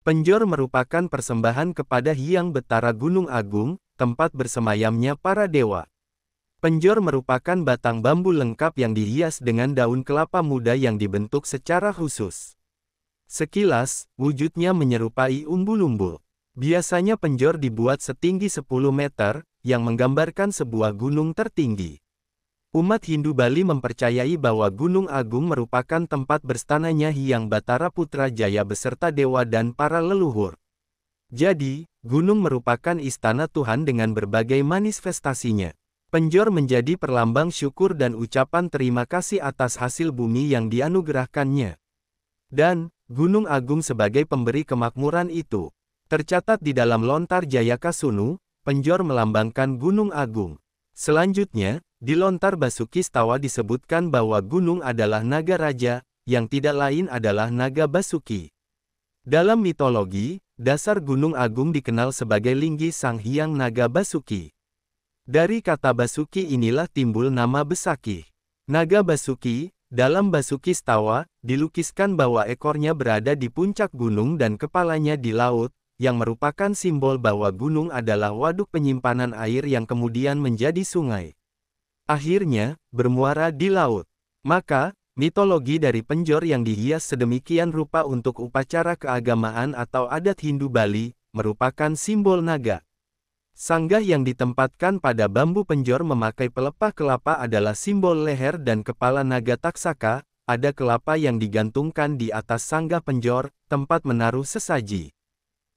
Penjor merupakan persembahan kepada Hyang Betara Gunung Agung, tempat bersemayamnya para dewa. Penjor merupakan batang bambu lengkap yang dihias dengan daun kelapa muda yang dibentuk secara khusus. Sekilas, wujudnya menyerupai umbul-umbul. Biasanya penjor dibuat setinggi 10 meter, yang menggambarkan sebuah gunung tertinggi. Umat Hindu Bali mempercayai bahwa Gunung Agung merupakan tempat berstananya Hyang Batara Putra Jaya beserta dewa dan para leluhur. Jadi, gunung merupakan istana Tuhan dengan berbagai manifestasinya. Penjor menjadi perlambang syukur dan ucapan terima kasih atas hasil bumi yang dianugerahkannya. Dan, Gunung Agung sebagai pemberi kemakmuran itu. Tercatat di dalam Lontar Jayaka Sunu, penjor melambangkan Gunung Agung. Selanjutnya, di Lontar Basuki Stawa disebutkan bahwa gunung adalah naga raja, yang tidak lain adalah naga Basuki. Dalam mitologi, dasar Gunung Agung dikenal sebagai Linggi Sang Hyang Naga Basuki. Dari kata Basuki inilah timbul nama Besakih. Naga Basuki, dalam Basuki Stawa, dilukiskan bahwa ekornya berada di puncak gunung dan kepalanya di laut, yang merupakan simbol bahwa gunung adalah waduk penyimpanan air yang kemudian menjadi sungai. Akhirnya, bermuara di laut. Maka, mitologi dari penjor yang dihias sedemikian rupa untuk upacara keagamaan atau adat Hindu Bali, merupakan simbol naga. Sanggah yang ditempatkan pada bambu penjor memakai pelepah kelapa adalah simbol leher dan kepala naga taksaka, ada kelapa yang digantungkan di atas sanggah penjor, tempat menaruh sesaji.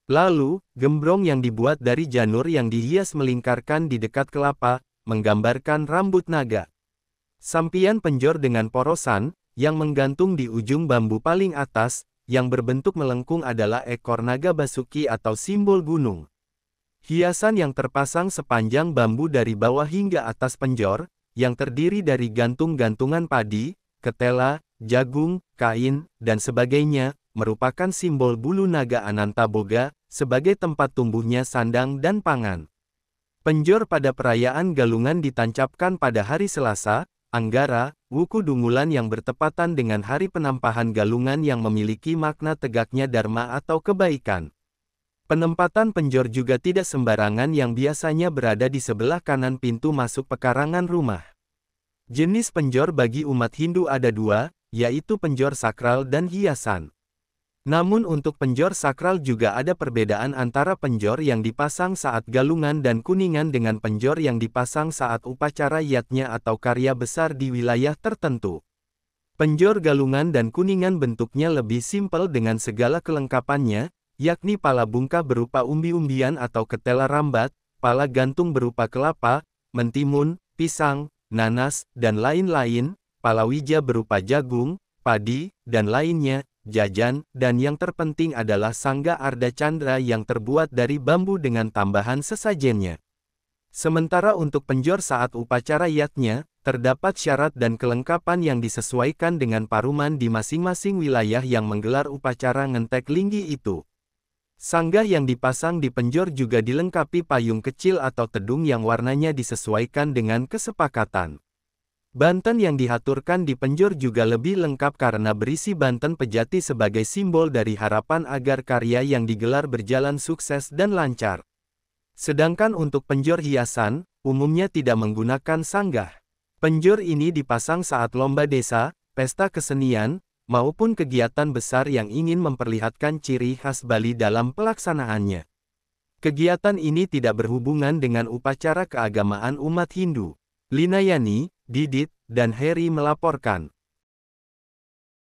Lalu, gembrong yang dibuat dari janur yang dihias melingkarkan di dekat kelapa, menggambarkan rambut naga. Sampian penjor dengan porosan, yang menggantung di ujung bambu paling atas, yang berbentuk melengkung adalah ekor naga Basuki atau simbol gunung. Hiasan yang terpasang sepanjang bambu dari bawah hingga atas penjor, yang terdiri dari gantung-gantungan padi, ketela, jagung, kain, dan sebagainya, merupakan simbol bulu naga Ananta Boga, sebagai tempat tumbuhnya sandang dan pangan. Penjor pada perayaan Galungan ditancapkan pada hari Selasa, Anggara, Wuku Dungulan yang bertepatan dengan hari penampahan Galungan yang memiliki makna tegaknya dharma atau kebaikan. Penempatan penjor juga tidak sembarangan yang biasanya berada di sebelah kanan pintu masuk pekarangan rumah. Jenis penjor bagi umat Hindu ada dua, yaitu penjor sakral dan hiasan. Namun untuk penjor sakral juga ada perbedaan antara penjor yang dipasang saat Galungan dan Kuningan dengan penjor yang dipasang saat upacara yatnya atau karya besar di wilayah tertentu. Penjor Galungan dan Kuningan bentuknya lebih simpel dengan segala kelengkapannya, yakni pala bungkah berupa umbi-umbian atau ketela rambat, pala gantung berupa kelapa, mentimun, pisang, nanas, dan lain-lain, palawija berupa jagung, padi, dan lainnya, jajan, dan yang terpenting adalah sangga Arda Chandra yang terbuat dari bambu dengan tambahan sesajennya. Sementara untuk penjor saat upacara yatnya, terdapat syarat dan kelengkapan yang disesuaikan dengan paruman di masing-masing wilayah yang menggelar upacara ngentek linggi itu. Sanggah yang dipasang di penjor juga dilengkapi payung kecil atau tedung yang warnanya disesuaikan dengan kesepakatan. Banten yang dihaturkan di penjor juga lebih lengkap karena berisi banten pejati sebagai simbol dari harapan agar karya yang digelar berjalan sukses dan lancar. Sedangkan untuk penjor hiasan, umumnya tidak menggunakan sanggah. Penjor ini dipasang saat lomba desa, pesta kesenian, maupun kegiatan besar yang ingin memperlihatkan ciri khas Bali dalam pelaksanaannya. Kegiatan ini tidak berhubungan dengan upacara keagamaan umat Hindu. Linayani, Didit, dan Heri melaporkan.